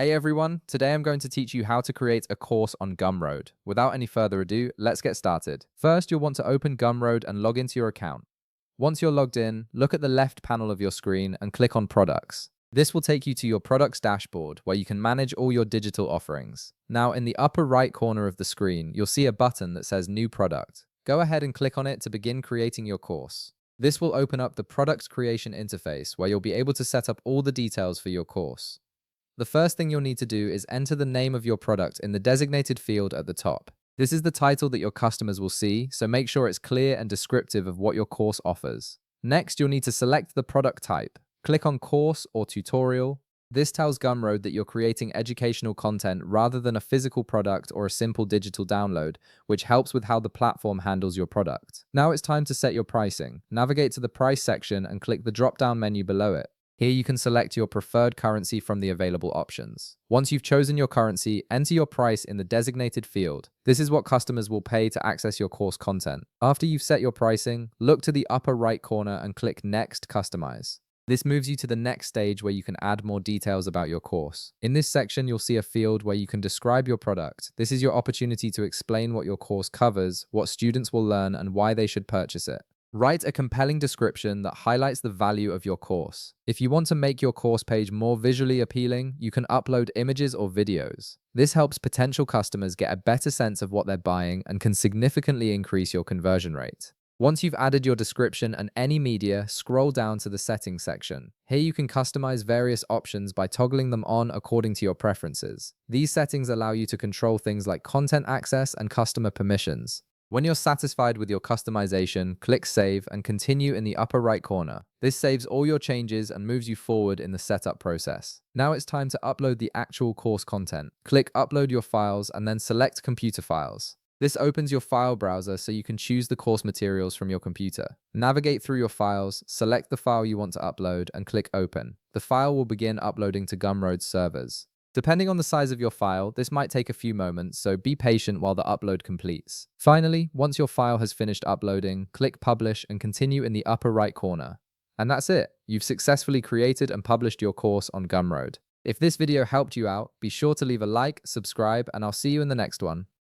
Hey everyone, today I'm going to teach you how to create a course on Gumroad. Without any further ado, let's get started. First, you'll want to open Gumroad and log into your account. Once you're logged in, look at the left panel of your screen and click on Products. This will take you to your products dashboard where you can manage all your digital offerings. Now, in the upper right corner of the screen, you'll see a button that says New Product. Go ahead and click on it to begin creating your course. This will open up the product creation interface where you'll be able to set up all the details for your course. The first thing you'll need to do is enter the name of your product in the designated field at the top. This is the title that your customers will see, so make sure it's clear and descriptive of what your course offers. Next, you'll need to select the product type. Click on Course or Tutorial. This tells Gumroad that you're creating educational content rather than a physical product or a simple digital download, which helps with how the platform handles your product. Now it's time to set your pricing. Navigate to the price section and click the drop-down menu below it. Here you can select your preferred currency from the available options. Once you've chosen your currency, enter your price in the designated field. This is what customers will pay to access your course content. After you've set your pricing, look to the upper right corner and click Next Customize. This moves you to the next stage where you can add more details about your course. In this section, you'll see a field where you can describe your product. This is your opportunity to explain what your course covers, what students will learn, and why they should purchase it. Write a compelling description that highlights the value of your course. If you want to make your course page more visually appealing, you can upload images or videos. This helps potential customers get a better sense of what they're buying and can significantly increase your conversion rate. Once you've added your description and any media, scroll down to the settings section. Here you can customize various options by toggling them on according to your preferences. These settings allow you to control things like content access and customer permissions. When you're satisfied with your customization, click Save and continue in the upper right corner. This saves all your changes and moves you forward in the setup process. Now it's time to upload the actual course content. Click Upload your files and then select Computer Files. This opens your file browser so you can choose the course materials from your computer. Navigate through your files, select the file you want to upload, and click Open. The file will begin uploading to Gumroad's servers. Depending on the size of your file, this might take a few moments, so be patient while the upload completes. Finally, once your file has finished uploading, click Publish and continue in the upper right corner. And that's it. You've successfully created and published your course on Gumroad. If this video helped you out, be sure to leave a like, subscribe, and I'll see you in the next one.